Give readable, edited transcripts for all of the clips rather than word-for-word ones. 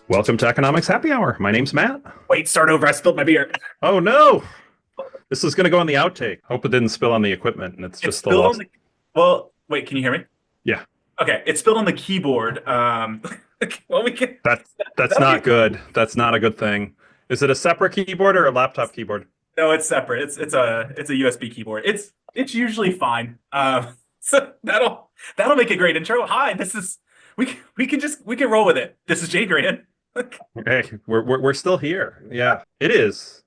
Welcome to Economics Happy Hour. My name's Matt. Wait, start over. I spilled my beer. Oh no! This is going to go on the outtake. Hope it didn't spill on the equipment and it's It just the spilled on lost. the. Well, wait, can you hear me? Yeah, Okay, it spilled on the keyboard. Well, we can. that that's That'll be. not good. That's not a good thing. Is it a separate keyboard or a laptop keyboard? No, it's separate. It's a USB keyboard. It's usually fine. So that'll make a great intro. Hi, this is we can roll with it. This is Jadrian. Hey, we're still here. Yeah, it is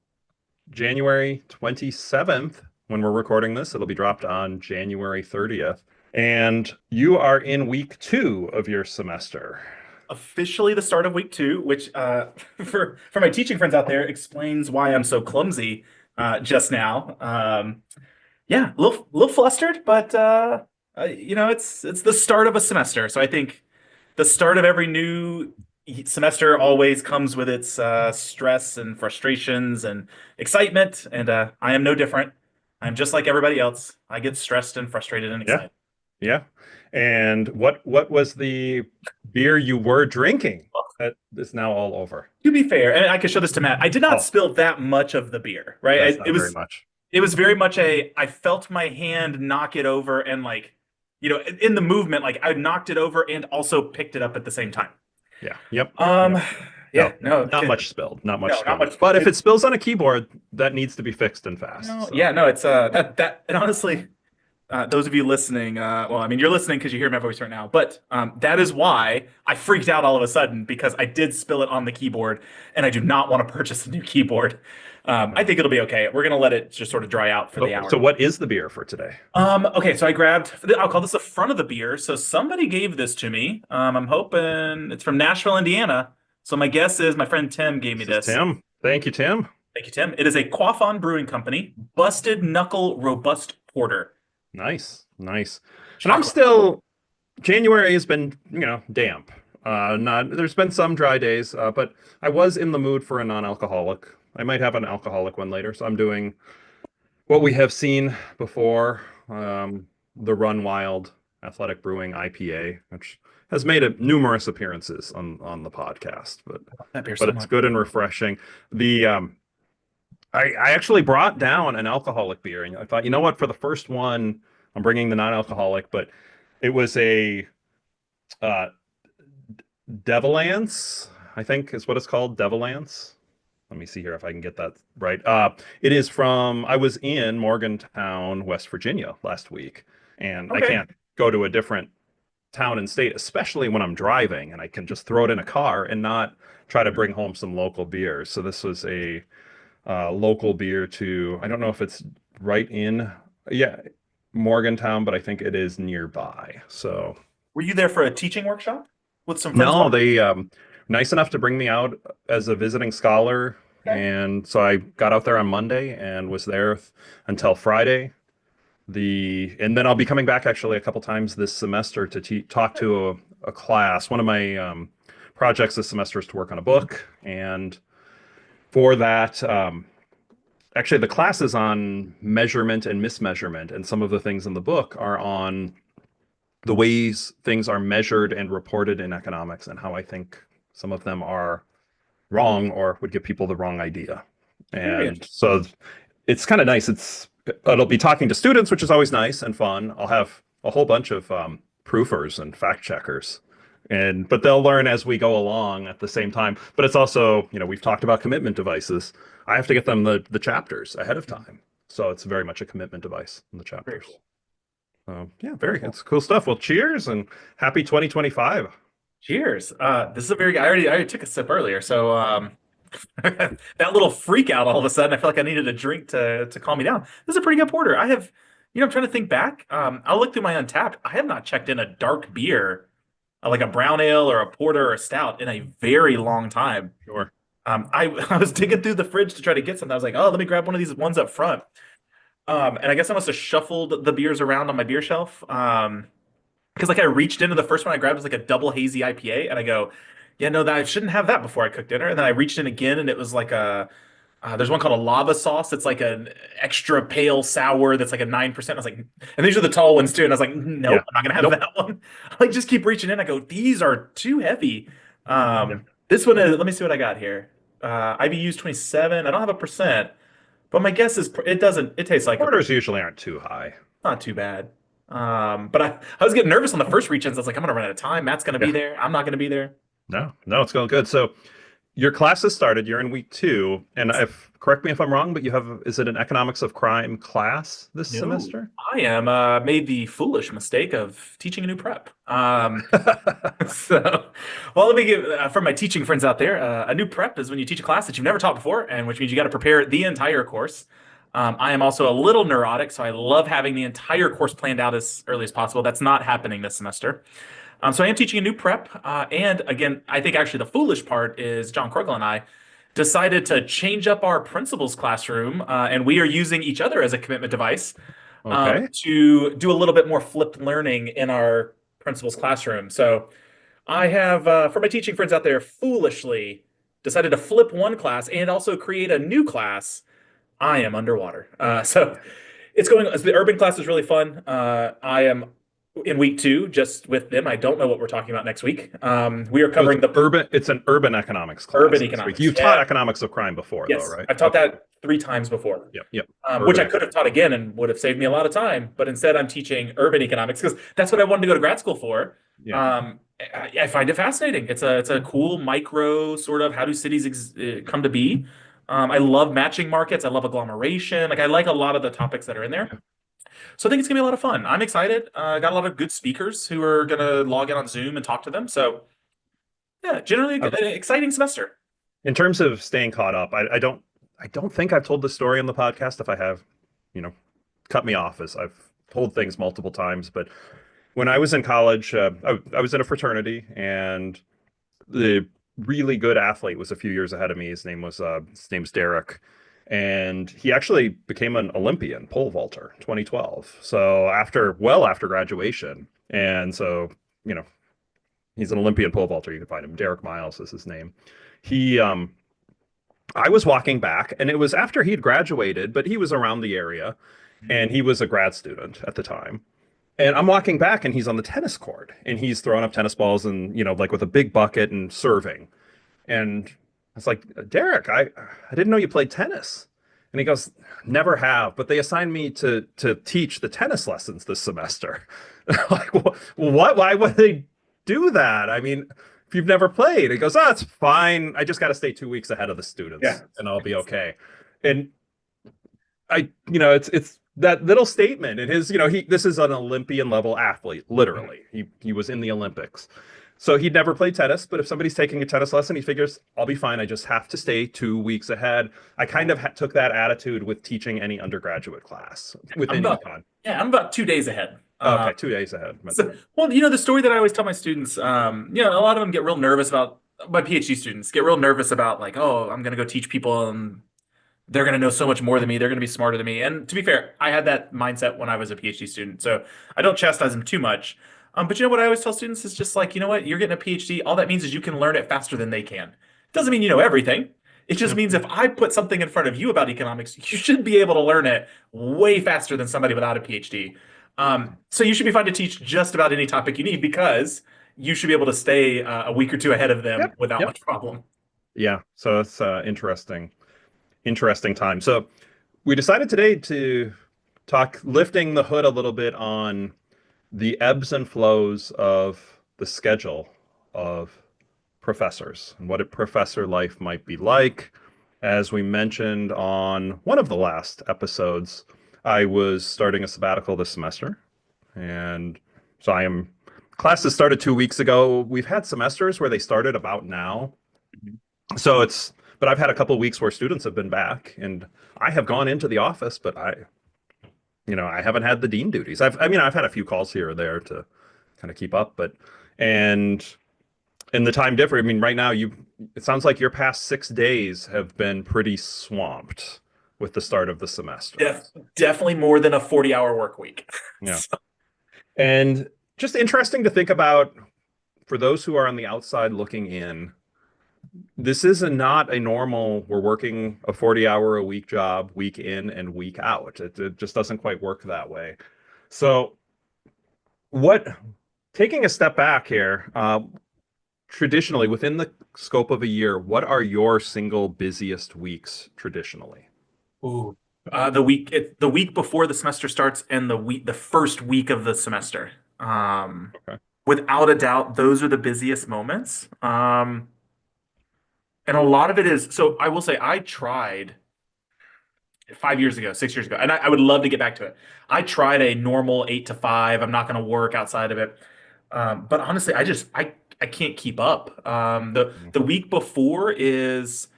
January 27th when we're recording this. It'll be dropped on January 30th. And you are in week 2 of your semester. Officially the start of week 2, which for my teaching friends out there explains why I'm so clumsy just now. Yeah, a little flustered, but it's the start of a semester. So I think the start of every new semester always comes with its stress and frustrations and excitement, and I am no different. I'm just like everybody else. I get stressed and frustrated and Yeah. excited. Yeah. And what was the beer you were drinking that is now all over? To be fair, and I can show this to Matt, I did not Oh, spill that much of the beer, right? that's It not very was much. it was very much I felt my hand knock it over and like, in the movement, like I knocked it over and also picked it up at the same time. Yeah. Yep. Um, Yep. yeah, No, no, not much spilled. Not much no, not spilled. much. But if it spills on a keyboard, that needs to be fixed and fast. No, So yeah, no, it's that and honestly, those of you listening, well, I mean, you're listening because you hear my voice right now, but that is why I freaked out all of a sudden because I did spill it on the keyboard, and I do not want to purchase a new keyboard. I think it'll be okay. We're gonna let it just sort of dry out for the so hour. what is the beer for today? Okay, so I'll call this the front of the beer. So somebody gave this to me. I'm hoping it's from Nashville, Indiana. So my guess is my friend Tim gave me This is this. Tim. Thank you, Tim. Thank you, Tim. It is a Quaffon Brewing Company Busted Knuckle Robust Porter. Nice. Nice. And I'm Chocolate. still January has been, damp. Not there's been some dry days, but I was in the mood for a non-alcoholic. I might have an alcoholic one later, so I'm doing what we have seen before, the Run Wild Athletic Brewing IPA, which has made numerous appearances on the podcast, but That beer but so it's much. good and refreshing. The I actually brought down an alcoholic beer, and I thought, you know what, for the first one, I'm bringing the non-alcoholic, but it was a uh, Devilance, I think is what it's called, Devilance. Let me see here if I can get that right. It is from, I was in Morgantown, West Virginia last week, and I Okay. can't go to a different town and state, especially when I'm driving, and I can just throw it in a car and not try to bring home some local beers. So this was a local beer to, I don't know if it's right in, yeah, Morgantown, but I think it is nearby. So Were you there for a teaching workshop with some friends? no, they nice enough to bring me out as a visiting scholar, Okay. and so I got out there on Monday and was there until Friday. And then I'll be coming back actually a couple times this semester to talk to a class. One of my projects this semester is to work on a book, and for that, actually the class is on measurement and mismeasurement, and some of the things in the book are on the ways things are measured and reported in economics and how I think some of them are wrong or would give people the wrong idea. Very And interesting. so it's kind of nice. It'll be talking to students, which is always nice and fun. I'll have a whole bunch of proofers and fact checkers. But they'll learn as we go along at the same time. But it's also, we've talked about commitment devices. I have to get them the chapters ahead of time. So it's very much a commitment device in the Very chapters. cool. Yeah, Very cool. it's cool stuff. Well, cheers and happy 2025. Cheers. This is a very. I already took a sip earlier, so that little freak out all of a sudden. I feel like I needed a drink to calm me down. This is a pretty good porter. I'm trying to think back. I'll look through my Untapped. I have not checked in a dark beer, like a brown ale or a porter or a stout, in a very long time. Sure. I was digging through the fridge to try to get something. I was like, oh, let me grab one of these ones up front. And I guess I must have shuffled the beers around on my beer shelf. Because like I reached into the first one I grabbed was like a double hazy IPA, and I go, yeah, no, that I shouldn't have that before I cook dinner. And then I reached in again, and it was like there's one called a lava sauce. It's like an extra pale sour that's like a 9%. I was like, and these are the tall ones too. And I was like, nope, Yeah. I'm not gonna have Nope. that one. I like just keep reaching in. I go, these are too heavy. Yeah. This one is, let me see what I got here. IBU's 27. I don't have a percent, but my guess is it tastes like a, Quarters usually aren't too high. not too bad. But I was getting nervous on the first reach-ins. I was like, I'm gonna run out of time. Matt's gonna be Yeah. there. I'm not gonna be there. No, no, it's going good. So your class has started. You're in week two, and if correct me if I'm wrong, but you have is it an economics of crime class this No, semester? I am made the foolish mistake of teaching a new prep. So, well, let me give for my teaching friends out there, a new prep is when you teach a class that you've never taught before, and which means you got to prepare the entire course. I am also a little neurotic, so I love having the entire course planned out as early as possible. That's not happening this semester. So I am teaching a new prep, and again, I think actually the foolish part is John Krugel and I decided to change up our principal's classroom, and we are using each other as a commitment device Okay. to do a little bit more flipped learning in our principal's classroom. So I have, for my teaching friends out there, foolishly decided to flip one class and also create a new class. I am underwater. So it's going, the urban class is really fun. I am in week two, just with them. I don't know what we're talking about next week. We are So covering the it's an urban economics class urban this week. economics. You've taught Yeah. economics of crime before, though, Yes. right? I've taught Okay. that three times before. Yep. Yep. Which Urban I could have taught economics. again and would have saved me a lot of time. But instead, I'm teaching urban economics because that's what I wanted to go to grad school for. Yeah. I find it fascinating. It's a cool micro sort of how do cities come to be. I love matching markets. I love agglomeration. Like I like a lot of the topics that are in there. Yeah. So I think it's gonna be a lot of fun. I'm excited. Got a lot of good speakers who are gonna log in on Zoom and talk to them. So yeah, generally Uh, an exciting semester. In terms of staying caught up, I don't think I've told this story on the podcast. If I have, you know, cut me off as I've told things multiple times. But when I was in college, I was in a fraternity, and the really good athlete was a few years ahead of me. His name's Derek, and he actually became an Olympian pole vaulter 2012. So after graduation, and so you know he's an Olympian pole vaulter. You can find him. Derek Miles is his name. He I was walking back, and it was after he'd graduated, but he was around the area, and he was a grad student at the time. And I'm walking back, and he's on the tennis court, and he's throwing up tennis balls, and like with a big bucket and serving. And I was like, Derek, I didn't know you played tennis. And he goes, never have, but they assigned me to teach the tennis lessons this semester. Like, what? Why would they do that? I mean, if you've never played, he goes, oh, it's fine. I just got to stay 2 weeks ahead of the Yeah. students, and I'll be okay. And it's that little statement. And this is an Olympian level athlete, literally. He was in the Olympics. So he'd never played tennis, but if somebody's taking a tennis lesson, he figures, I'll be fine. I just have to stay 2 weeks ahead. I kind of took that attitude with teaching any undergraduate class I'm within about econ. yeah, I'm about 2 days ahead. Okay, 2 days ahead. So, well, the story that I always tell my students, a lot of them get real nervous about my PhD students get real nervous about like, oh, I'm going to go teach people and they're going to know so much more than me. They're going to be smarter than me. And to be fair, I had that mindset when I was a PhD student. So I don't chastise them too much. But what I always tell students is just like, you know what? You're getting a PhD. All that means is you can learn it faster than they can. Doesn't mean you know everything. It just Yeah. means if I put something in front of you about economics, you should be able to learn it way faster than somebody without a PhD. So you should be fine to teach just about any topic you need because you should be able to stay a week or two ahead of them Yep. without Yep. much problem. Yeah. So it's interesting time. So we decided today to talk lifting the hood a little bit on the ebbs and flows of the schedule of professors and what a professor life might be like. As we mentioned on one of the last episodes, I was starting a sabbatical this semester. And so classes started 2 weeks ago. We've had semesters where they started about now. So but I've had a couple of weeks where students have been back, and I have gone into the office, but I haven't had the dean duties. I've had a few calls here or there to kind of keep up, and in the time difference, right now it sounds like your past 6 days have been pretty swamped with the start of the semester. Definitely more than a 40-hour work week. Yeah. And just interesting to think about for those who are on the outside looking in. This is not a normal, we're working a 40-hour a week job, week in and week out. It just doesn't quite work that way. So taking a step back here, traditionally within the scope of a year, what are your single busiest weeks traditionally? Ooh. The week before the semester starts and the first week of the semester. Um, Okay. Without a doubt, those are the busiest moments. And a lot of it is, so I will say I tried 5 years ago, 6 years ago, and I would love to get back to it. I tried a normal 8 to 5. I'm not going to work outside of it. But honestly, I can't keep up. The week before is,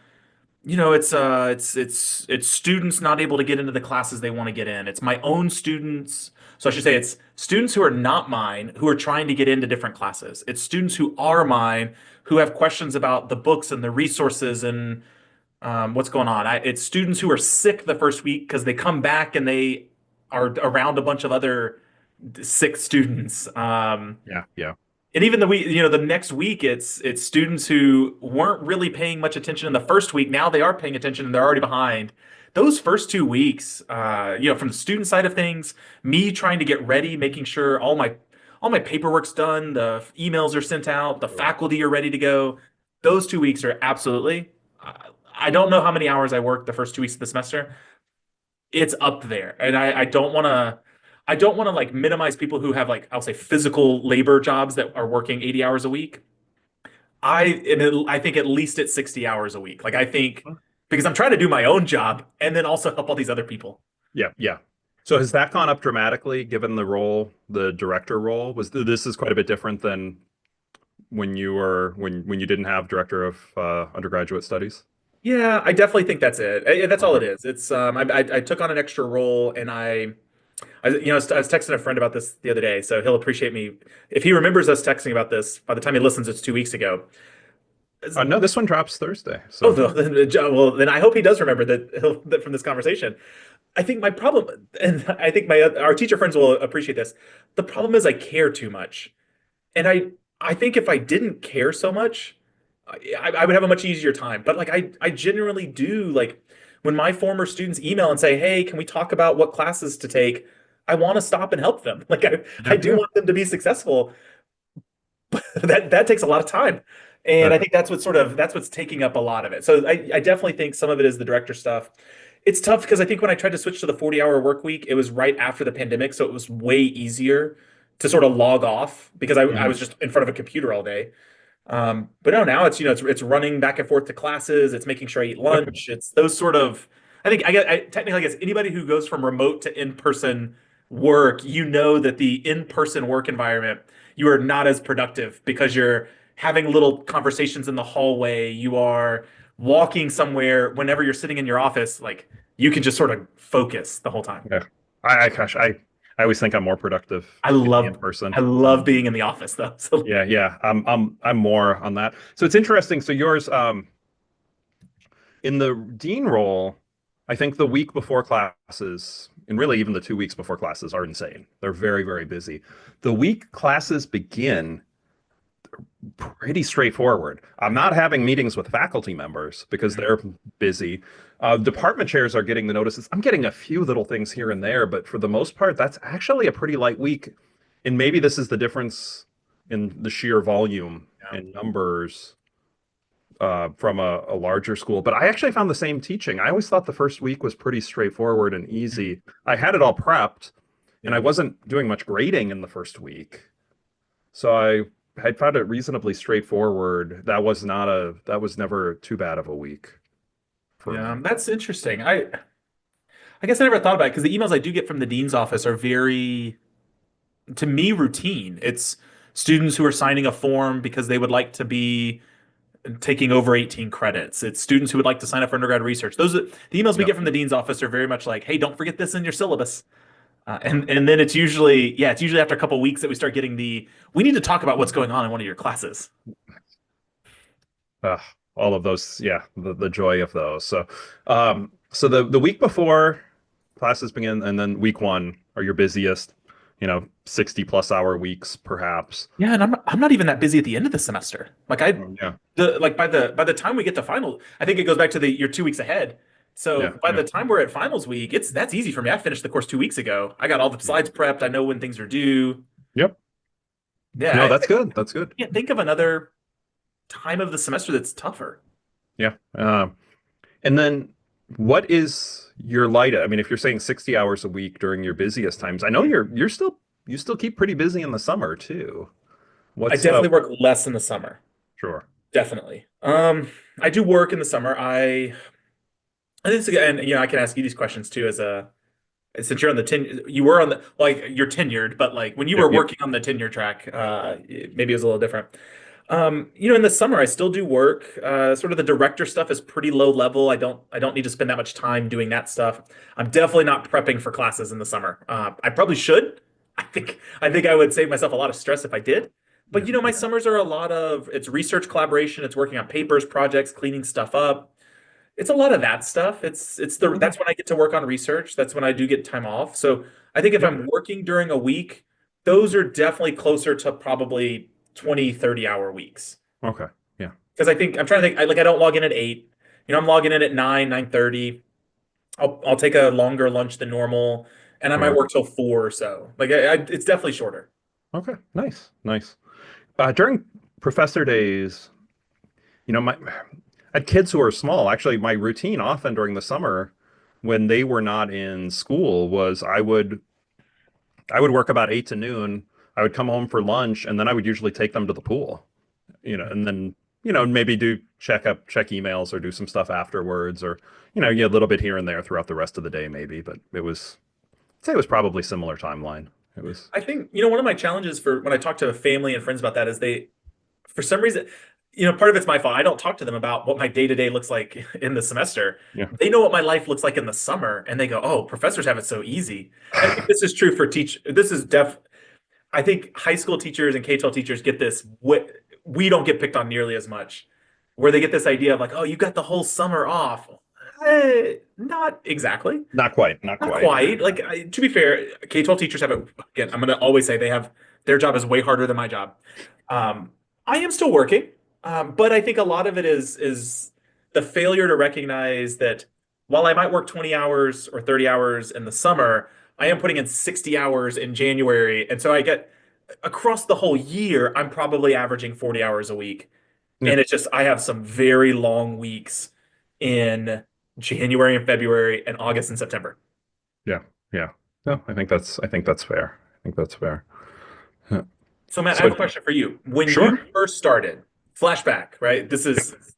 it's students not able to get into the classes they want to get in. It's my own students. So I should say it's students who are not mine who are trying to get into different classes. It's students who are mine who have questions about the books and the resources and what's going on. It's students who are sick the first week because they come back and they are around a bunch of other sick students. Yeah, yeah. And even the next week, it's students who weren't really paying much attention in the first week. Now they are paying attention and they're already behind. Those first 2 weeks, from the student side of things, me trying to get ready, making sure all my paperwork's done, the emails are sent out, the faculty are ready to go. Those 2 weeks are absolutely. I don't know how many hours I worked the first 2 weeks of the semester. It's up there, and I don't want to. I don't want to like minimize people who have like I'll say physical labor jobs that are working 80 hours a week. I think at least it's 60 hours a week. Like I think because I'm trying to do my own job and then also help all these other people. Yeah, yeah. So has that gone up dramatically given the role, the director role? Was this is quite a bit different than when you didn't have director of undergraduate studies? Yeah, I definitely think that's it. That's all Okay. it is. It's I took on an extra role and I was texting a friend about this the other day, so he'll appreciate me if he remembers us texting about this. By the time he listens, it's 2 weeks ago. No, this one drops Thursday. Oh, So, well, then I hope he does remember that from this conversation. I think my problem, and I think my our teacher friends will appreciate this. The problem is I care too much, and I think if I didn't care so much, I would have a much easier time. But like I genuinely do like when my former students email and say, "Hey, can we talk about what classes to take?" I want to stop and help them. Like I yeah, do yeah. want them to be successful. That takes a lot of time. And I think that's what's taking up a lot of it. So I definitely think some of it is the director stuff. It's tough because I think when I tried to switch to the 40-hour work week, it was right after the pandemic, so it was way easier to sort of log off because I Mhm. was just in front of a computer all day. But no, now it's running back and forth to classes. It's making sure I eat lunch. It's those sort of. I think technically I guess anybody who goes from remote to in-person work, you know that the in-person work environment you are not as productive because you're having little conversations in the hallway. You are walking somewhere whenever you're sitting in your office, like you can just sort of focus the whole time. Yeah. Gosh, I always think I'm more productive I in love person. I love being in the office though. So Yeah, yeah. I'm more on that. So it's interesting. So yours, in the dean role, I think the week before classes, and really even the 2 weeks before classes are insane. They're very, very busy. The week classes begin, pretty straightforward. I'm not having meetings with faculty members because Mhm. they're busy. Department chairs are getting the notices. I'm getting a few little things here and there, but for the most part, that's actually a pretty light week. And maybe this is the difference in the sheer volume Yeah. and numbers from a larger school. But I actually found the same teaching. I always thought the first week was pretty straightforward and Mhm. easy. I had it all prepped, and I Yeah. wasn't doing much grading in the first week. So I had found it reasonably straightforward. That was never too bad of a week for Yeah, me. that's interesting. I guess I never thought about it because the emails I do get from the dean's office are very, to me, routine. It's students who are signing a form because they would like to be taking over 18 credits. It's students who would like to sign up for undergrad research. The emails we Yeah. get from the dean's office are very much like, "Hey, don't forget this in your syllabus." And then it's usually after a couple of weeks that we start getting we need to talk about what's going on in one of your classes. Ugh, all of those, yeah, the joy of those. So the week before classes begin, and then week one are your busiest, 60 plus hour weeks, perhaps. Yeah, and I'm not even that busy at the end of the semester. Like I Yeah, the like by the time we get to final, I think it goes back to the you're 2 weeks ahead. So yeah, by yeah. the time we're at finals week, that's easy for me. I finished the course 2 weeks ago. I got all the slides prepped. I know when things are due. Yep. Yeah, No, I that's good. That's good. can't think of another. time of the semester that's tougher. Yeah. And then what is your light? I mean, if you're saying 60 hours a week during your busiest times, I know you still keep pretty busy in the summer too. I What's definitely work less in the summer. sure. Definitely. I do work in the summer. I think, and I can ask you these questions too as a since you're on the you were on the like you're tenured, but like when you Yep, were yep. working on the tenure track, maybe it was a little different. In the summer I still do work. Sort of the director stuff is pretty low level. I don't need to spend that much time doing that stuff. I'm definitely not prepping for classes in the summer. I probably should. I think I would save myself a lot of stress if I did. But Yeah, my yeah. summers are a lot of it's research collaboration, it's working on papers, projects, cleaning stuff up. It's a lot of that stuff. Okay. That's when I get to work on research. That's when I do get time off. So I think if Yep. I'm working during a week, those are definitely closer to probably 20, 30 hour weeks. Okay. Yeah. Because I think I'm trying to think I don't log in at 8. I'm logging in at 9, 9:30. I'll take a longer lunch than normal and I might Sure. work till 4 or so. It's definitely shorter. Okay. Nice. Nice. During professor days, my I had kids who are small. Actually, my routine often during the summer when they were not in school was I would work about 8 to noon. I would come home for lunch and then I would usually take them to the pool, and then, maybe do check emails or do some stuff afterwards or, yeah, a little bit here and there throughout the rest of the day maybe, but I'd say it was probably similar timeline. It was, I think, one of my challenges for when I talk to family and friends about that is for some reason, part of it's my fault. I don't talk to them about what my day to day looks like in the semester. yeah. They know what my life looks like in the summer, and they go, "Oh, professors have it so easy." And I think this is true for teach. This is I think high school teachers and K-12 teachers get this. What we don't get picked on nearly as much, where they get this idea of like, "Oh, you got the whole summer off." Not exactly. Not quite, not Not quite. quite. Like to be fair, K-12 teachers have it again. I'm gonna always say they have their job is way harder than my job. Um, I am still working, but I think a lot of it is the failure to recognize that while I might work 20 hours or 30 hours in the summer, I am putting in 60 hours in January, and so I get across the whole year, I'm probably averaging 40 hours a week, Yeah, and it's just I have some very long weeks in January and February and August and September. yeah, yeah. No, I think that's fair. I think that's fair. Yeah. So, Matt, I have So a question for you. When you sure. first started, flashback, right? This Yep. is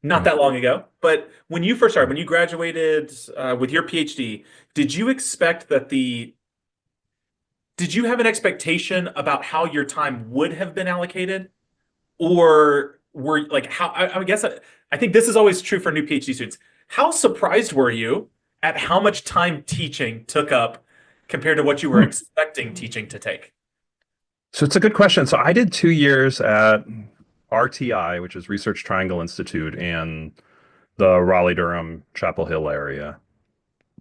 not Yeah. that long ago, but when you first started, when you graduated with your PhD, did you expect that did you have an expectation about how your time would have been allocated? Or were like, I guess I think this is always true for new PhD students. How surprised were you at how much time teaching took up compared to what you were Hmm. expecting teaching to take? So it's a good question. So I did 2 years at RTI, which is Research Triangle Institute, in the Raleigh-Durham Chapel Hill area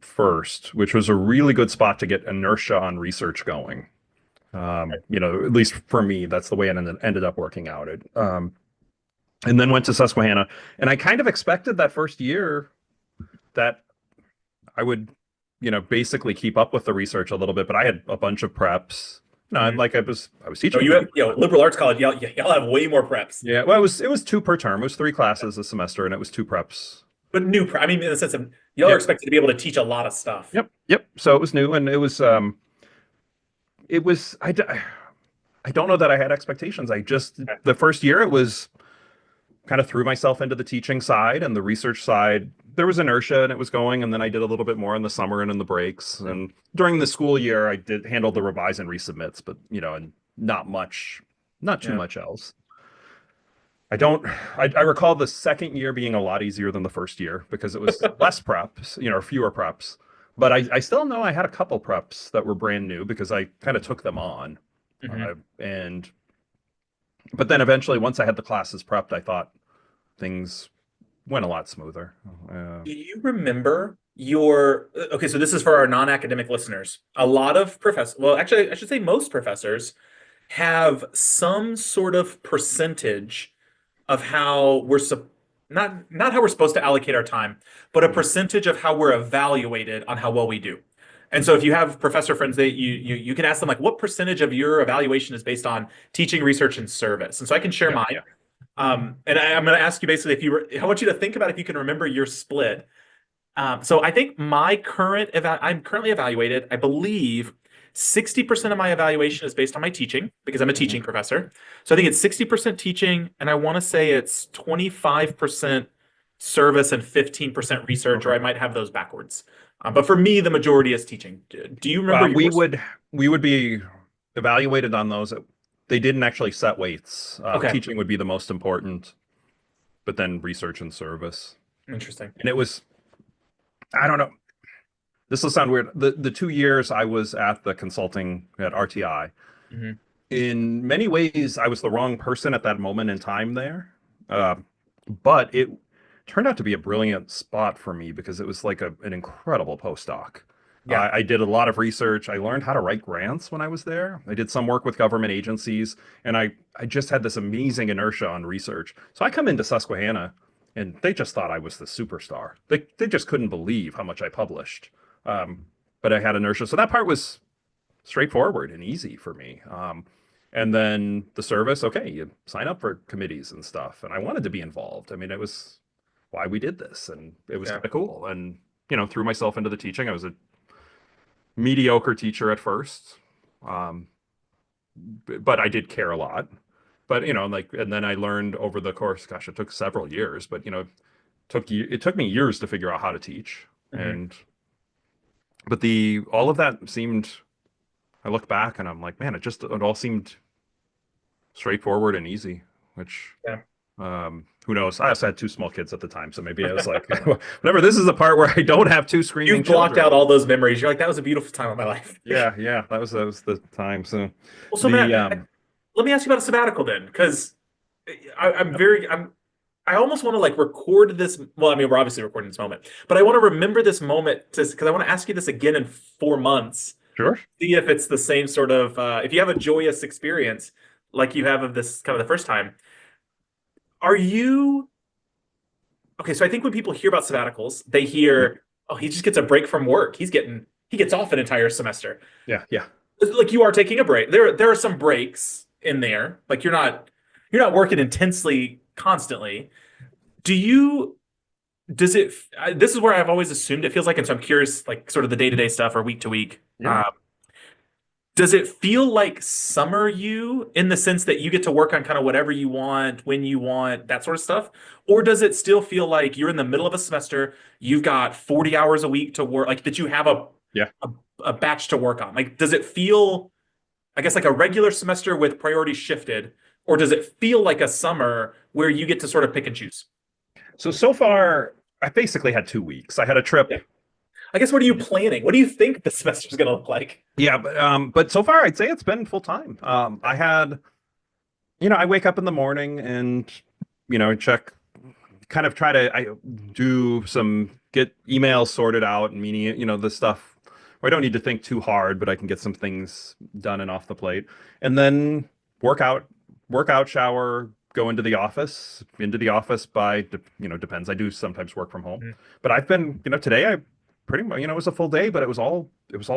first, which was a really good spot to get inertia on research going. At least for me, that's the way it ended up working out. And then went to Susquehanna, and I kind of expected that first year that I would, basically keep up with the research a little bit, but I had a bunch of preps. No, Mhm. like I was No, teaching you pretty have, much. liberal arts college, y'all have way more preps. Yeah, well, it was two per term. It was 3 classes a semester, and it was two preps. But I mean, in the sense of y'all are Yep, expected to be able to teach a lot of stuff. yep, yep. So it was new, and it was I don't know that I had expectations. I just Okay. the first year it was kind of threw myself into the teaching side, and the research side there was inertia and it was going, and then I did a little bit more in the summer and in the breaks, and during the school year I did handle the revise and resubmits, but and not too Yeah. much else. I don't I recall the second year being a lot easier than the first year because it was less preps, or fewer preps. But I still know I had a couple preps that were brand new because I kind of took them on. Hmm. And but then eventually, once I had the classes prepped, I thought things went a lot smoother. Uh, Do you remember okay, so this is for our non-academic listeners. A lot of professors, well, actually, I should say most professors have some sort of percentage of how not how we're supposed to allocate our time, but a percentage of how we're evaluated on how well we do. And so if you have professor friends that you can ask them like what percentage of your evaluation is based on teaching, research, and service. And so I can share yeah, yeah. mine. I'm going to ask you basically if you were, I want you to think about if you can remember your split. So I think I'm currently evaluated. I believe 60% of my evaluation is based on my teaching because I'm a Mhm. teaching professor. So I think it's 60% teaching, and I want to say it's 25% service and 15% research, or Okay. I might have those backwards. But for me, the majority is teaching. Do you remember We yours? would be evaluated on those. They didn't actually set weights. Okay, Teaching would be the most important, but then research and service. interesting. And it was, I don't know. This will sound weird. The 2 years I was at the consulting at RTI, Hmm. in many ways, I was the wrong person at that moment in time there. Uh, but it turned out to be a brilliant spot for me because it was like an incredible postdoc. Yeah. I did a lot of research. I learned how to write grants when I was there. I did some work with government agencies, and I just had this amazing inertia on research. So I come into Susquehanna, and they just thought I was the superstar. They just couldn't believe how much I published. Um, but I had inertia, so that part was straightforward and easy for me. And then the service, okay, you sign up for committees and stuff. And I wanted to be involved. I mean, it was why we did this, and it was Yeah. kind of cool. And, threw myself into the teaching. I was a mediocre teacher at first, um, but I did care a lot. But, like, and then I learned over the course, gosh, it took several years, but, it took me years to figure out how to teach. Hmm. And, but all of that seemed, I look back and I'm like, man, it all seemed straightforward and easy, which Yeah. who knows? I also had two small kids at the time, so maybe I was like, whatever. This is the part where I don't have two screaming You've blocked out children. all those memories. You're like, that was a beautiful time of my life. Yeah, yeah, that was the time. So Well, so the Matt, let me ask you about a sabbatical then, because I almost want to like record this. Well, I mean, we're obviously recording this moment, but I want to remember this moment to because I want to ask you this again in 4 months. Sure. See if it's the same sort of if you have a joyous experience like you have of this kind of the first time. Are you okay? So I think when people hear about sabbaticals, they Yep. hear, oh, he just gets a break from work. He gets off an entire semester. Yeah, yeah. Like you are taking a break. There are some breaks in there. Like you're not working intensely constantly. Do you does it this is where I've always assumed it feels like, and so I'm curious, like sort of the day-to-day stuff or week to week. Yeah. Does it feel like summer you in the sense that you get to work on kind of whatever you want, when you want, that sort of stuff? Or does it still feel like you're in the middle of a semester, you've got 40 hours a week to work, like that you have Yeah. a, a batch to work on? Like, does it feel, I guess, like a regular semester with priorities shifted? Or does it feel like a summer where you get to sort of pick and choose? So far, I basically had 2 weeks. I had a trip. Yeah. I guess what are you planning? What do you think the semester's going to look like? Yeah, but so far I'd say it's been full time. I wake up in the morning and check kind of try to I do some get emails sorted out and meaning the stuff where I don't need to think too hard, but I can get some things done and off the plate, and then work out, shower, go into the office by depends. I do sometimes work from home, Mhm. but I've been today I pretty much it was a full day, but it was all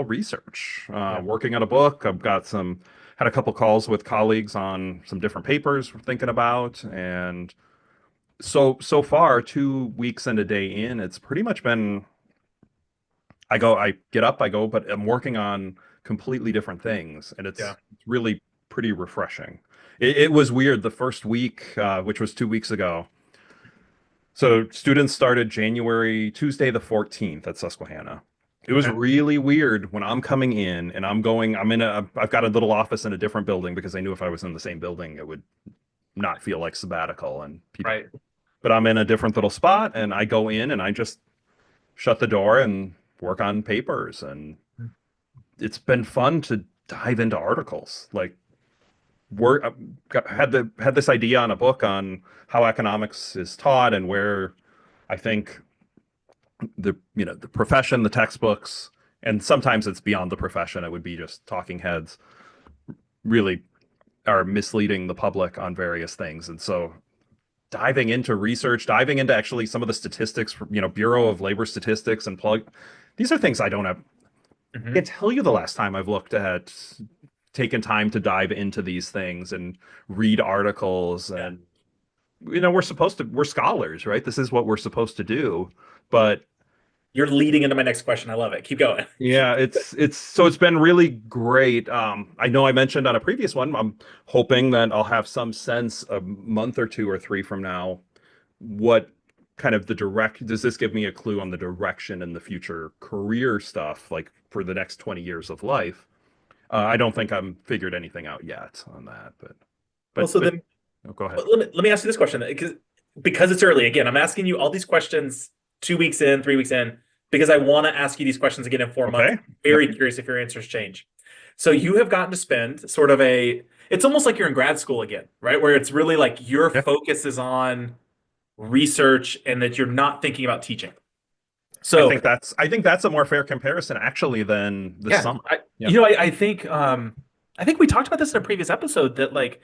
research, Yeah. working on a book. I've got some had a couple calls with colleagues on some different papers we're thinking about, and so far, 2 weeks and a day in, it's pretty much been I get up, I go, but I'm working on completely different things, and Yeah. it's really pretty refreshing. It was weird the first week, which was 2 weeks ago. So students started Tuesday the 14th at Susquehanna. It was Okay. really weird when I'm coming in and I've got a little office in a different building because I knew if I was in the same building, it would not feel like sabbatical and people, Right. but I'm in a different little spot and I go in and I just shut the door and work on papers. And it's been fun to dive into articles. Like had this idea on a book on how economics is taught and where I think the profession, the textbooks, and sometimes it's beyond the profession. It would be just talking heads really are misleading the public on various things. And so diving into research, diving into actually some of the statistics from, Bureau of Labor Statistics and plug. These are things I don't have. I Hmm. can't tell you the last time I've looked at, taken time to dive into these things and read articles Yeah. and we're scholars, right? This is what we're supposed to do. But You're leading into my next question. I love it. Keep going. yeah, it's been really great. I know I mentioned on a previous one, I'm hoping that I'll have some sense a month or two or three from now what kind of does this give me a clue on the direction and the future career stuff, like for the next 20 years of life. I don't think I'm figured anything out yet on that, Well, so but then oh, go ahead. let me ask you this question because it's early. Again, I'm asking you all these questions 2 weeks in, 3 weeks in, because I want to ask you these questions again in 4 months. Okay. I'm Yep. very curious if your answers change. So you have gotten to spend sort of it's almost like you're in grad school again, right? Where it's really like your Yeah. focus is on research and that you're not thinking about teaching. So I think that's a more fair comparison actually than the yeah, summer. Yeah. I think we talked about this in a previous episode that like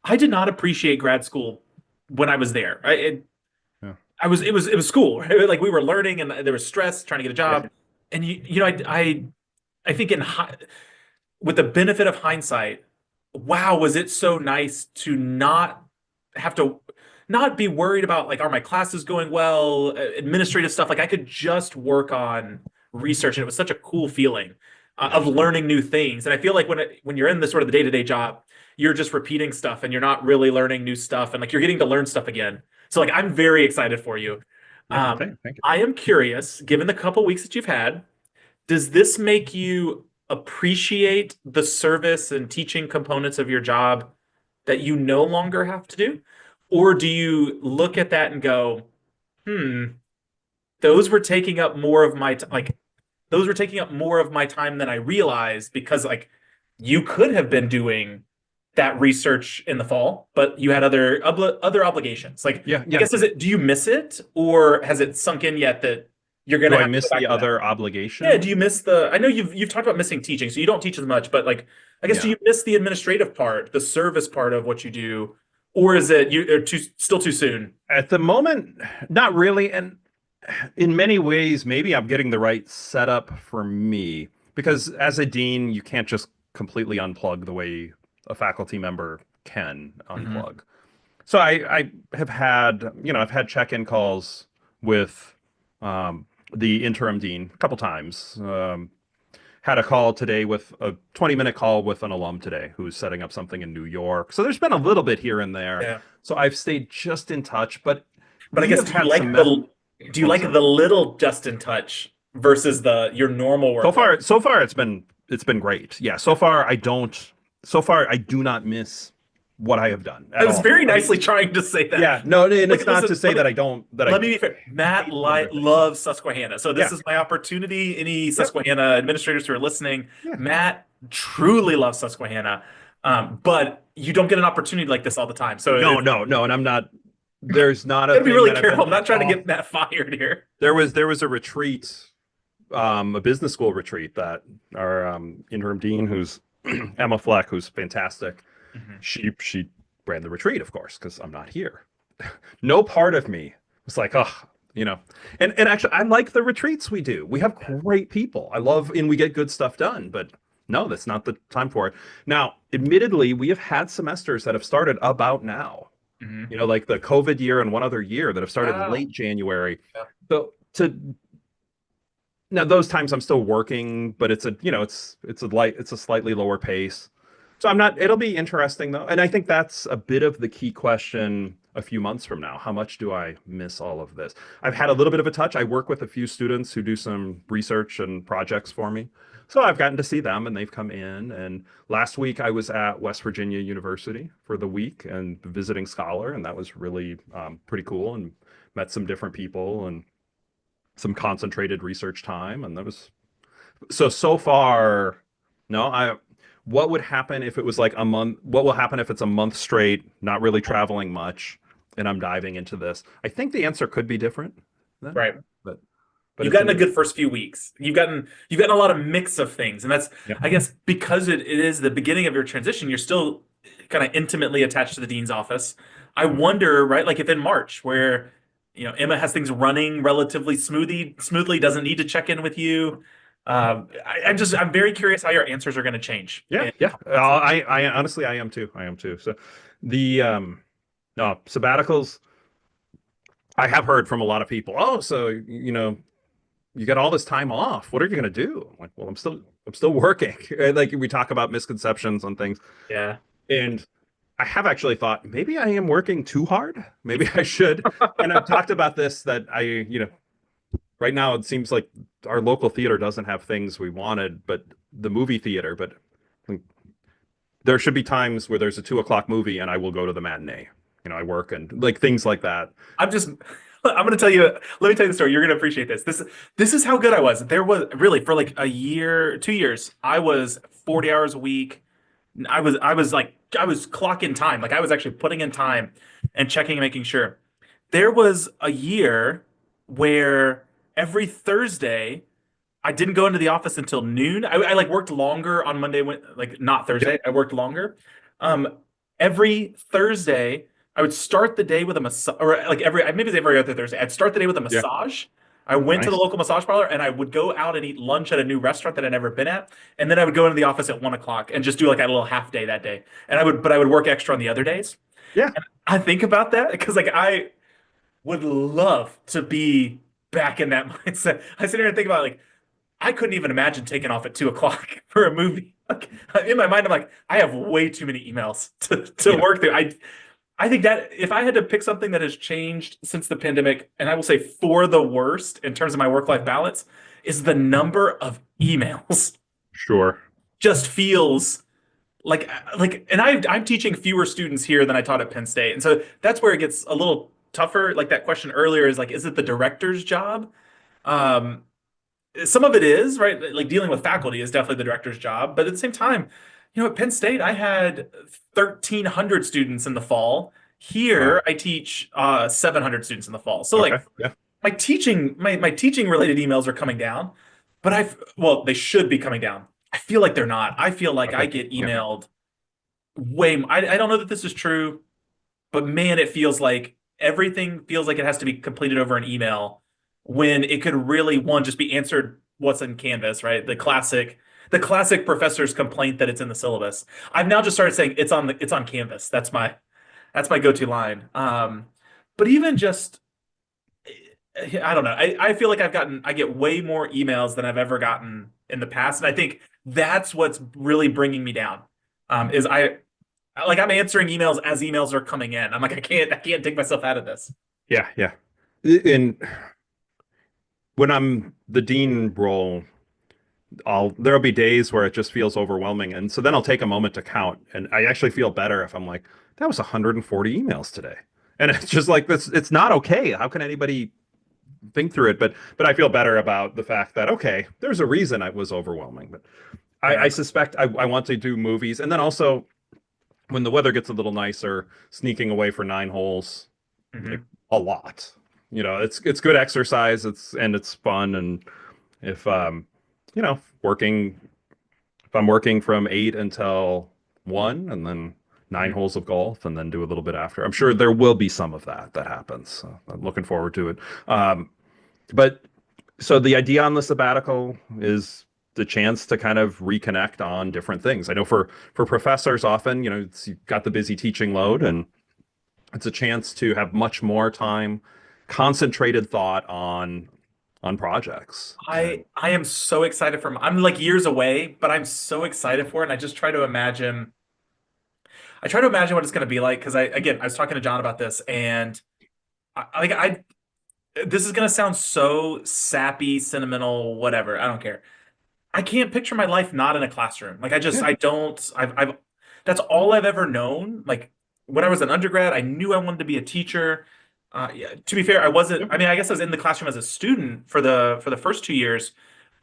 I did not appreciate grad school when I was there. Yeah. It was school, right? Like we were learning and there was stress trying to get a Yeah. job. And I think with the benefit of hindsight, wow, was it so nice to not have to not be worried about like, are my classes going well, administrative stuff. Like I could just work on research, and it was such a cool feeling Yeah. of learning new things. And I feel like when you're in the sort of the day-to-day job, you're just repeating stuff and you're not really learning new stuff, and like you're getting to learn stuff again. So like I'm very excited for you. Yeah. Um, Thank you. I am curious, given the couple weeks that you've had, does this make you appreciate the service and teaching components of your job that you no longer have to do? Or do you look at that and go, hmm, those were taking up more of my like those were taking up more of my time than I realized because like you could have been doing that research in the fall, but you had other obligations. Like Yeah. I Yeah. guess do you miss it or has it sunk in yet that you're Do gonna I have to go miss back the to that? other Yeah, obligation? do you miss I know you've talked about missing teaching, so you don't teach as much, but like I guess do Yeah. you miss the administrative part, the service part of what you do, or is it you are still too soon? At the moment, not really. And in many ways, maybe I'm getting the right setup for me because as a dean, you can't just completely unplug the way a faculty member can Hmm. unplug. So I have had, I've had check-in calls with the interim dean a couple times. Had a call today with a 20-minute call with an alum today who's setting up something in New York. So there's been a little bit here and there. Yeah. So I've stayed just in touch, but But I we guess have had some meth. do you Oh, like sorry. the little just in touch versus the your normal workload? So far it's been great. Yeah, so far I do not miss what I have done I at was all. very I mean, nicely trying to say that. yeah, no, and it's not to Listen, say that I don't that I let me be fair. Matt hate some other things. loves Susquehanna. So this Yeah. is my opportunity. Any Yep. Susquehanna administrators who are listening, Yeah. Matt truly loves Susquehanna. But you don't get an opportunity like this all the time. So No, it's no, no, and I'm not there's not a gotta be thing really that I've been careful. I'm not like, trying to oh, get Matt fired here. there was a retreat, a business school retreat that our interim dean, who's Emma Fleck, who's fantastic, Mhm. she ran the retreat, of course, because I'm not here. No part of me was like, oh, you know, and actually, I like the retreats we do. We have great people. I love, and we get good stuff done. But no, that's not the time for it. Now, admittedly, we have had semesters that have started about now. Mhm. Like the COVID year and one other year that have started Wow. late January. Yeah. So to now those times I'm still working, but it's a slightly lower pace. So I'm not it'll be interesting though. And I think that's a bit of the key question a few months from now. How much do I miss all of this? I've had a little bit of a touch. I work with a few students who do some research and projects for me. So I've gotten to see them and they've come in. And last week I was at West Virginia University for the week and visiting scholar, and that was really pretty cool and met some different people and some concentrated research time, and that was so far. No, I. What would happen if it was like a month? What will happen if it's a month straight, not really traveling much, and I'm diving into this? I think the answer could be different then, Right. but You've it's gotten an a good first few weeks. You've gotten a lot of mix of things. And that's yeah. I guess because it is the beginning of your transition, you're still kind of intimately attached to the dean's office. I wonder, right, like if in March where Emma has things running relatively smoothly, doesn't need to check in with you. I'm very curious how your answers are going to change Yeah, in a yeah. couple months. I honestly I am too. I am too. So the No, sabbaticals, I have heard from a lot of people, oh, so you got all this time off. What are you going to do? I'm like, well, I'm still working. Like we talk about misconceptions on things. Yeah. And I have actually thought maybe I am working too hard. Maybe I should. And I've talked about this that right now it seems like our local theater doesn't have things we wanted, but the movie theater, but there should be times where there's a 2 o'clock movie and I will go to the matinee. I work and like things like that. I'm just I'm gonna tell you, let me tell you the story. You're gonna appreciate this. This is how good I was. There was really for like a year, 2 years, I was 40 hours a week. I was clocking time. Like I was actually putting in time and checking and making sure. There was a year where every Thursday I didn't go into the office until noon. I like worked longer on Monday when like not Yep. Thursday. I worked longer. Um, every Thursday I would start the day with a massage, or like maybe it's every other Thursday. I'd start the day with a Yeah. massage. I went to the Nice. local massage parlor and I would go out and eat lunch at a new restaurant that I'd never been at. And then I would go into the office at 1 o'clock and just do like a little half day that day. But I would work extra on the other days. Yeah. And I think about that because like I would love to be back in that mindset. I sit here and think about like I couldn't even imagine taking off at 2 o'clock for a movie. Like, in my mind, I'm like, I have way too many emails to Yeah. work through. I think that if I had to pick something that has changed since the pandemic, and I will say for the worst in terms of my work-life balance, is the number of emails Sure. just feels and I'm teaching fewer students here than I taught at Penn State. And so that's where it gets a little tougher. Like that question earlier is like, is it the director's job? Um, some of it is, right? Like dealing with faculty is definitely the director's job. But at the same time, at Penn State, I had 1,300 students in the fall. Wow. Here, I teach 700 students in the fall. So Okay. like Yeah. my teaching related emails are coming down, but well, they should be coming down. I feel like they're not. I feel like I Okay. get Yeah. emailed I don't know that this is true, but man, it feels like everything feels like it has to be completed over an email when it could really one just be answered what's in Canvas, right? The classic professor's complaint that it's in the syllabus. I've now just started saying it's on Canvas. That's my go-to line. But even just I don't know. I feel like I get way more emails than I've ever gotten in the past, and I think that's what's really bringing me down. Is I'm answering emails as emails are coming in. I'm like, I can't take myself out of this. Yeah. Yeah. And when I'm the dean role, there'll be days where it just feels overwhelming. And so then I'll take a moment to count. And I actually feel better if I'm like, that was 140 emails today. And it's just like this, it's not okay. How can anybody think through it? But I feel better about the fact that okay, there's a reason I was overwhelming. But I Yeah. suspect I want to do movies. And then also when the weather gets a little nicer, sneaking away for 9 holes, like Hmm. a lot. It's good exercise, it's fun. And if working if I'm working from 8 until 1 and then 9 holes of golf and then do a little bit after. I'm sure there will be some of that happens. So I'm looking forward to it. But so the idea on the sabbatical is the chance to kind of reconnect on different things. I know for professors often, you've got the busy teaching load and it's a chance to have much more time, concentrated thought on projects. And I am so excited I'm like years away, but I'm so excited for it. And I try to imagine what it's going to be like because I was talking to John about this, and this is going to sound so sappy, sentimental, whatever. I don't care. I can't picture my life not in a classroom. Like yeah, I don't. That's all I've ever known. Like when I was an undergrad, I knew I wanted to be a teacher. Yeah, to be fair, I wasn't. yep, I mean, I guess I was in the classroom as a student for the first 2 years,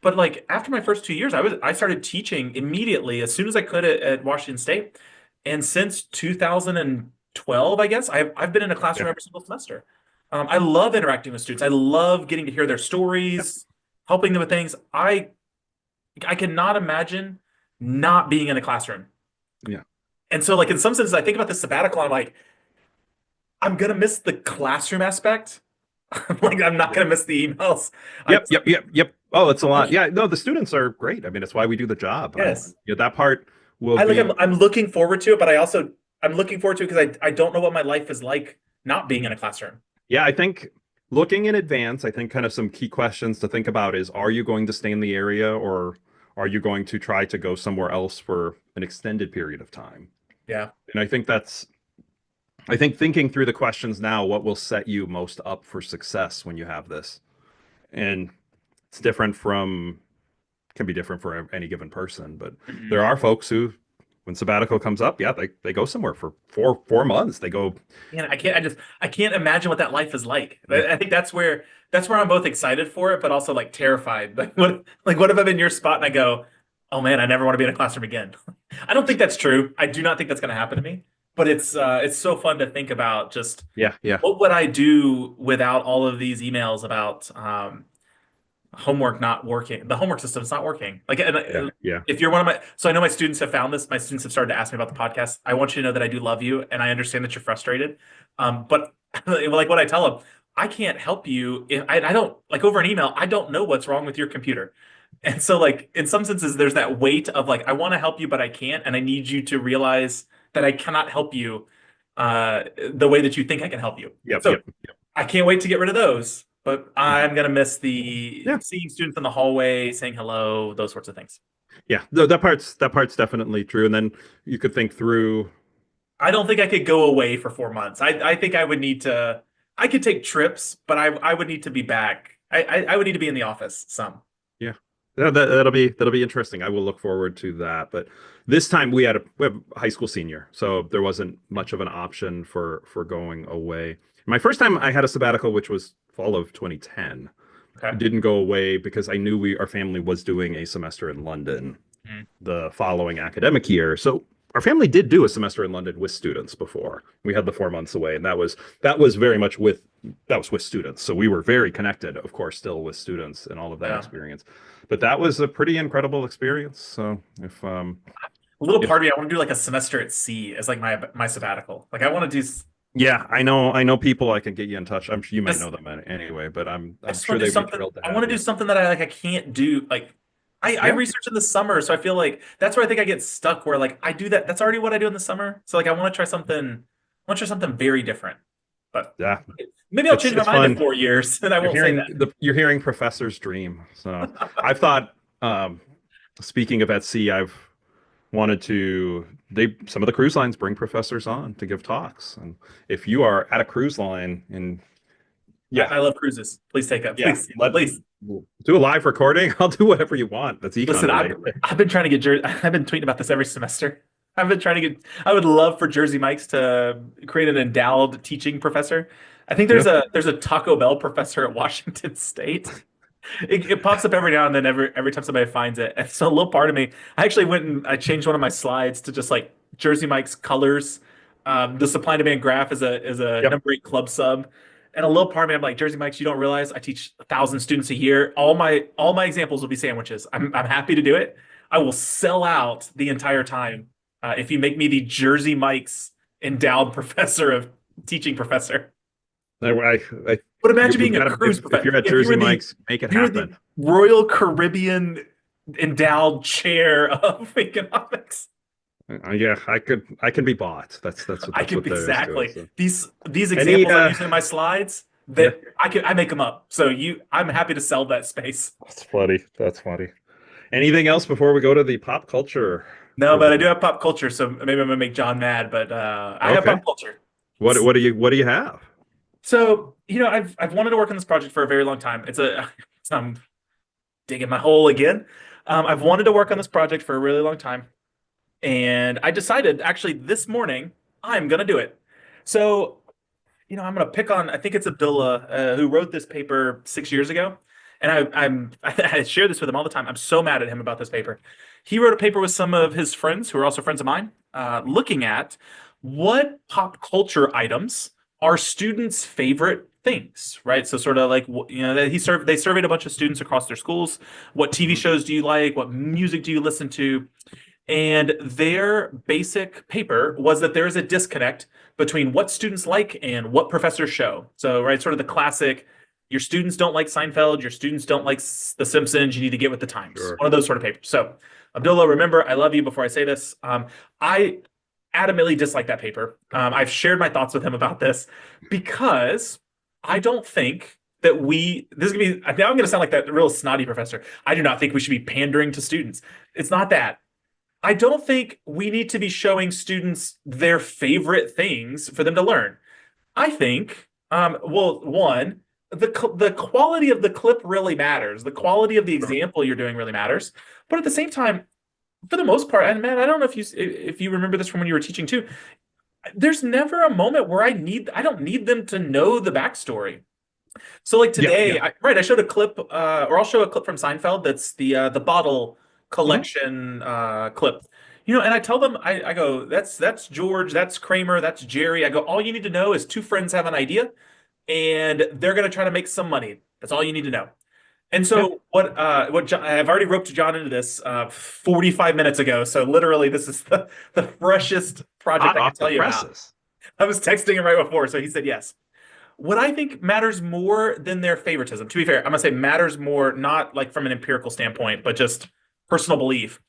but like after my first 2 years, I started teaching immediately as soon as I could at Washington State, and since 2012, I guess I've been in a yeah, classroom every single semester. I love interacting with students. I love getting to hear their yeah, stories, helping them with things. I cannot imagine not being in a classroom. yeah. And so, like in some senses, I think about this sabbatical. I'm like, I'm gonna miss the classroom aspect. Like, I'm not gonna miss the emails. I Yep, yep, yep, yep. Oh, it's a lot. much Yeah, no, the students are great. I mean, it's why we do the job. yes. That part will I'm be, I'm looking forward to it, but I also I'm looking forward to it because I don't know what my life is like not being in a classroom. Yeah, I think looking in advance, I think kind of some key questions to think about is, are you going to stay in the area or are you going to try to go somewhere else for an extended period of time? Yeah. And I think thinking through the questions now, what will set you most up for success when you have this? And it's different from, can be different for any given person, but Mhm. there are folks who, when sabbatical comes up, yeah, they go somewhere for four months. They go, Man, I can't imagine what that life is like. yeah, I think that's where I'm both excited for it, but also like terrified. Like what if I'm in your spot and I go, oh man, I never want to be in a classroom again. I don't think that's true. I do not think that's going to happen to me. But it's so fun to think about just yeah, yeah, what would I do without all of these emails about homework not working. The homework system's not working. Like, yeah, yeah, if you're one of my, so I know my students have found this. My students have started to ask me about the podcast. I want you to know that I do love you and I understand that you're frustrated. But like what I tell them, I can't help you if I don't like over an email. I don't know what's wrong with your computer. And so like in some senses, there's that weight of like, I want to help you, but I can't. And I need you to realize that I cannot help you the way that you think I can help you. yep, So yep, yep. I can't wait to get rid of those. But I'm gonna miss the Yeah, seeing students in the hallway, saying hello, those sorts of things. yeah. That part's definitely true. And then you could think through, I don't think I could go away for 4 months. I think I would need to. I could take trips, but I would need to be back. I would need to be in the office some. yeah, that'll be interesting. I will look forward to that. But this time we have a high school senior, so there wasn't much of an option for going away. My first time I had a sabbatical, which was fall of 2010. Okay. Didn't go away because I knew our family was doing a semester in London Mhm. the following academic year. So our family did do a semester in London with students before. We had the 4 months away, and that was very much with that was with students. So we were very connected, of course, still with students and all of that Yeah. experience. But that was a pretty incredible experience. So A little if part of me, I want to do like a semester at sea as like my sabbatical. Like I want to do yeah, I know people I can get you in touch. I'm sure you might just know them anyway, but I I'm just want sure to do they'd be something. thrilled to I have want to do you. something that I can't do. Like I Yeah. research in the summer, so I feel like that's where I think I get stuck. Where like I do that. That's already what I do in the summer. So like I want to try something. I want to try something very different. But Yeah. maybe I'll change my It's mind in fun. 4 years, and I won't say that. You're hearing professor's dream. So I've thought, um, speaking of at sea, I've wanted to they some of the cruise lines bring professors on to give talks. And if you are at a cruise line and yeah, I love cruises. Please take up. yeah, Please, let please. do a live recording. I'll do whatever you want. That's econ Listen, related. I've been trying to get Jersey. I've been tweeting about this every semester. I've been trying to get. I would love for Jersey Mike's to create an endowed teaching professor. I think Yeah. there's a Taco Bell professor at Washington State. It pops up every now and then, every time somebody finds it. And so a little part of me, I actually went and I changed one of my slides to just like Jersey Mike's colors. The supply and demand graph is a Yep. number 8 club sub. And a little part of me, I'm like, Jersey Mike's, you don't realize I teach 1,000 students a year. All my examples will be sandwiches. I'm happy to do it. I will sell out the entire time if you make me the Jersey Mike's endowed professor of teaching professor. I But imagine we've being a got to cruise if professor. you're at Jersey Mike's, make it If you were the happen. Royal Caribbean endowed chair of economics, Yeah, I can be bought. I That's can what there is to it. exactly So. these Any examples I'm using in my slides yeah, that I make them up. So I'm happy to sell that space. that's funny. That's funny. Anything else before we go to the pop culture No, but I do review? have pop culture, so maybe I'm gonna make John mad, but I have Okay. pop culture. What do you have? So, I've wanted to work on this project for a very long time. I'm digging my hole again. I've wanted to work on this project for a really long time. And I decided actually this morning I'm gonna do it. So, I'm gonna pick on I think it's Abdullah who wrote this paper 6 years ago, and I share this with him all the time. I'm so mad at him about this paper. He wrote a paper with some of his friends who are also friends of mine, looking at what pop culture items are students' favorite things, right? So sort of like they surveyed a bunch of students across their schools. What TV Mhm. shows do you like? What music do you listen to? And their basic paper was that there is a disconnect between what students like and what professors show. So, right, sort of the classic, your students don't like Seinfeld, your students don't like The Simpsons, you need to get with the times. Sure. One of those sort of papers. So, Abdullah, remember, I love you before I say this. I adamantly dislike that paper. I've shared my thoughts with him about this because I don't think that this is gonna be now I'm gonna sound like that real snotty professor. I do not think we should be pandering to students. It's not that. I don't think we need to be showing students their favorite things for them to learn. I think, well, one, the quality of the clip really matters. The quality of the Sure. example you're doing really matters. But at the same time, for the most part, and man, I don't know if you remember this from when you were teaching too. There's never a moment where I don't need them to know the backstory. So like Yeah, today, yeah. I showed a clip, or I'll show a clip from Seinfeld that's the bottle Mhm. collection clip. And I tell them, I go, that's George, that's Kramer, that's Jerry. I go, all you need to know is two friends have an idea, and they're gonna try to make some money. That's all you need to know. And Yeah. so what John, I've already roped John into this 45 minutes ago. So literally, this is the freshest project Hot I can off the tell you about. presses. I was texting him right before, so he said yes. What I think matters more than their favoritism, to be fair, I'm gonna say matters more, not like from an empirical standpoint, but just personal belief,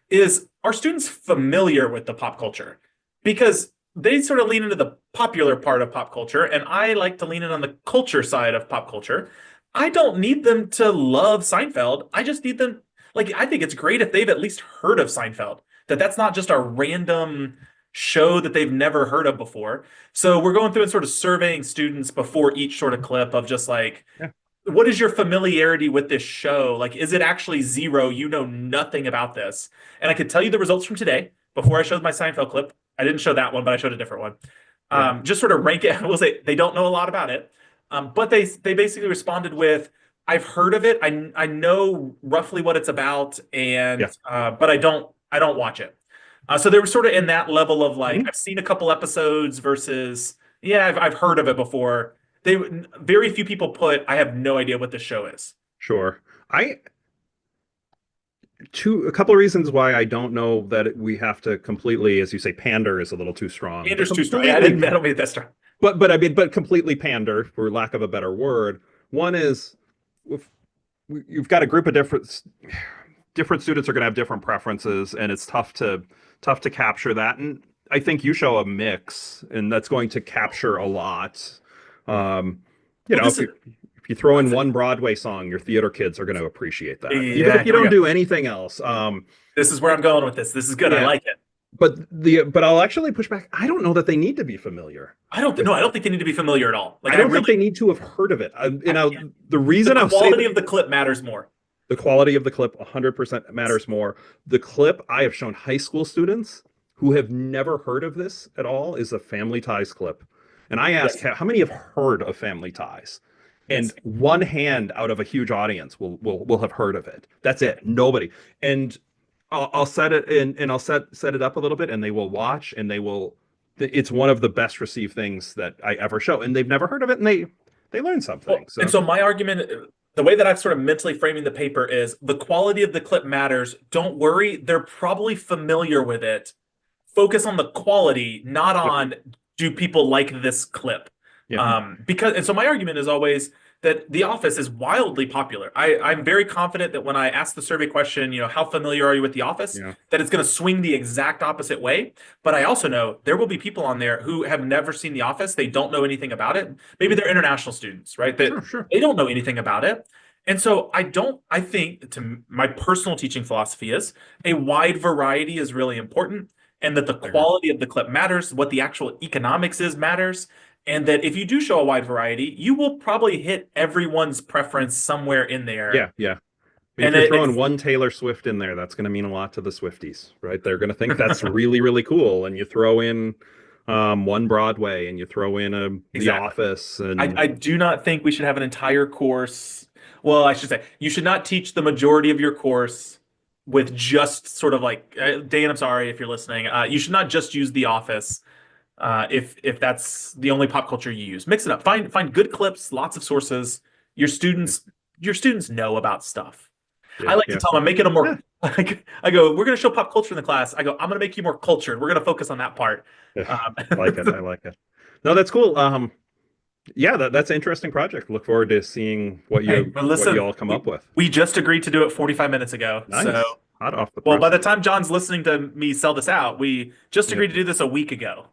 is are students familiar with the pop culture? Because they sort of lean into the popular part of pop culture, and I like to lean in on the culture side of pop culture. I don't need them to love Seinfeld. I just need them, like, I think it's great if they've at least heard of Seinfeld, that's not just a random show that they've never heard of before. So we're going through and sort of surveying students before each sort of clip of just like, Yeah. what is your familiarity with this show? Like, is it actually zero? You know nothing about this. And I could tell you the results from today before I showed my Seinfeld clip. I didn't show that one, but I showed a different one. Yeah. Just sort of rank it. We'll say they don't know a lot about it, but they basically responded with, "I've heard of it. I know roughly what it's about, and Yeah. but I don't watch it." So they were sort of in that level of like, Mhm. I've seen a couple episodes versus, yeah, I've heard of it before. They Very few people put, I have no idea what this show is. Sure. I a couple of reasons why I don't know that we have to completely, as you say, pander is a little too strong, but Andrew's too strong. Yeah, I don't mean that strong. but I mean, but completely pander, for lack of a better word. One is if you've got a group of different students are going to have different preferences, and it's tough to capture that. And I think you show a mix, and that's going to capture a lot. Um, Well, this is if you throw in one Broadway song, your theater kids are going to appreciate that, even yeah. if you Here we don't go. do anything else. This is where I'm going with this. This is good. I Yeah, like it. but I'll actually push back. I don't know that they need to be familiar I don't with. no, I don't think they need to be familiar at all. Like I I don't think really, they need to have heard of it. yeah. The The reason I'll say quality that of the clip matters more. the quality of the clip 100% matters more. The clip I have shown high school students who have never heard of this at all is a Family Ties clip. And I ask Yes. how many have heard of Family Ties? And Yes. one hand out of a huge audience will have heard of it. That's Yeah. it. Nobody. And I'll set it in and I'll set it up a little bit and they will watch and they will it's one of the best received things that I ever show. And they've never heard of it and they learn something. Well, and So so my argument, the way that I've sort of mentally framing the paper is the quality of the clip matters. Don't worry, they're probably familiar with it. Focus on the quality, not yep, on do people like this clip. yeah, Because and so my argument is always that The Office is wildly popular. I'm very confident that when I ask the survey question, how familiar are you with The Office, yeah. that it's going to swing the exact opposite way. But I also know there will be people on there who have never seen The Office. They don't know anything about it. Maybe they're international students, right? That Sure, sure. they don't know anything about it. And so I think to my personal teaching philosophy is a wide variety is really important, and that the I agree. quality of the clip matters, what the actual economics is matters, and that if you do show a wide variety, you will probably hit everyone's preference somewhere in there. Yeah, yeah. I mean, if And you're it, throwing it's one Taylor Swift in there, that's going to mean a lot to the Swifties, right? They're going to think that's really, really cool. And you throw in one Broadway, and you throw in The exactly. Office, I, and I do not think we should have an entire course. Well, I should say you should not teach the majority of your course with just sort of like Dan. I'm sorry if you're listening. You should not just use The Office if that's the only pop culture you use. Mix it up. Find good clips, lots of sources. Your students your students know about stuff. I yeah, like to yeah, tell them I'm making them yeah, more. Like, I go, we're going to show pop culture in the class. I go, I'm going to make you more cultured. We're going to focus on that part. yeah. Um, I like it. I like it. No, that's cool. Yeah, that's an interesting project. Look forward to seeing hey, but what you listen, all come we, up with. we just agreed to do it 45 minutes ago. So Nice. hot off the Well, by the presses. time John's listening to me sell this out, we just Yep. agreed to do this a week ago.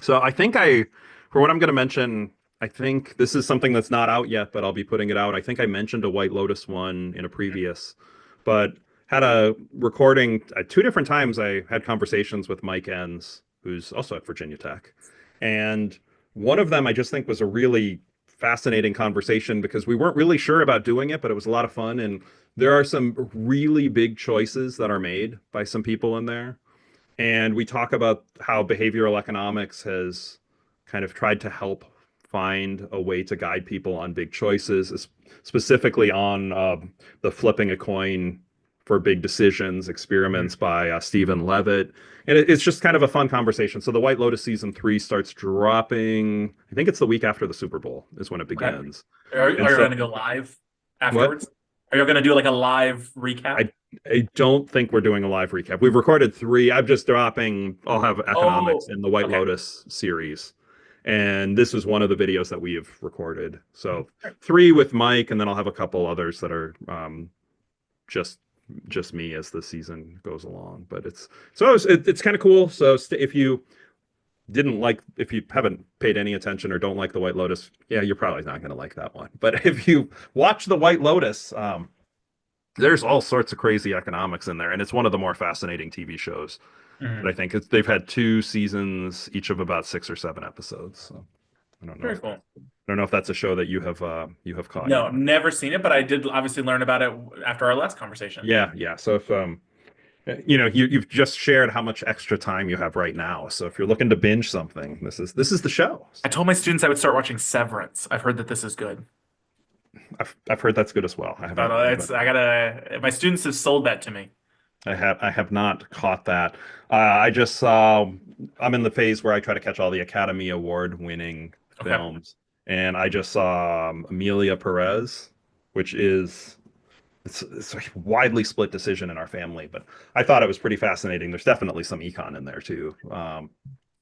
So I think for what I'm going to mention, I think this is something that's not out yet, but I'll be putting it out. I think I mentioned a White Lotus one in a previous, but had a recording at two different times. I had conversations with Mike Enns, who's also at Virginia Tech. And one of them I just think was a really fascinating conversation because we weren't really sure about doing it, but it was a lot of fun. And there are some really big choices that are made by some people in there. And we talk about how behavioral economics has kind of tried to help find a way to guide people on big choices, specifically on the flipping a coin for big decisions Mhm. experiments by Stephen Levitt. And it's just kind of a fun conversation. So the White Lotus season 3 starts dropping. I think it's the week after the Super Bowl is when it Okay. begins. Are And you so going to go live what? afterwards? Are you going to do like a live recap? I I don't think we're doing a live recap. We've recorded 3. I'm just dropping. I'll have economics Oh, in the White okay. Lotus series, and this is one of the videos that we have recorded. So 3 with Mike, and then I'll have a couple others that are just just me as the season goes along. But it's kind of cool. So if you haven't paid any attention or don't like the White Lotus, yeah, you're probably not going to like that one. But if you watch the White Lotus, there's all sorts of crazy economics in there, and it's one of the more fascinating TV shows that I Mhm. think they've had 2 seasons, each of about 6 or 7 episodes. So Very cool. I don't know if that's a show that you have caught No, yet. never seen it, but I did obviously learn about it after our last conversation. Yeah, yeah. So if you've just shared how much extra time you have right now. So if you're looking to binge something, this is the show. I told my students I would start watching Severance. I've heard that this is good. I've heard that's good as well. But I gotta, my students have sold that to me. I have not caught that. I just saw I'm in the phase where I try to catch all the Academy Award winning Okay. films, and I just saw Amelia Perez, which is it's a widely split decision in our family, but I thought it was pretty fascinating. There's definitely some econ in there too.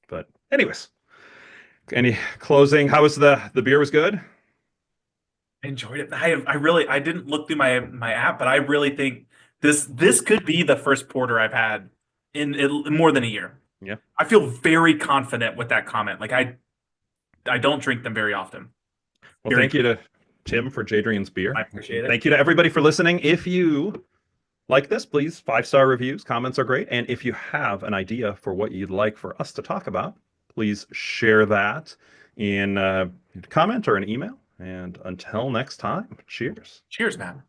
But anyways, any closing? How was the beer was good? I enjoyed it. I didn't look through my app, but I really think this could be the first porter I've had in more than a year. Yeah. I feel very confident with that comment. Like I don't drink them very often. Well, Very thank you clear. to Tim for Jadrian's I beer. appreciate it. Thank you to everybody for listening. If you like this, please 5-star reviews, comments are great. And if you have an idea for what you'd like for us to talk about, please share that in a comment or an email. And until next time, cheers. Cheers, man.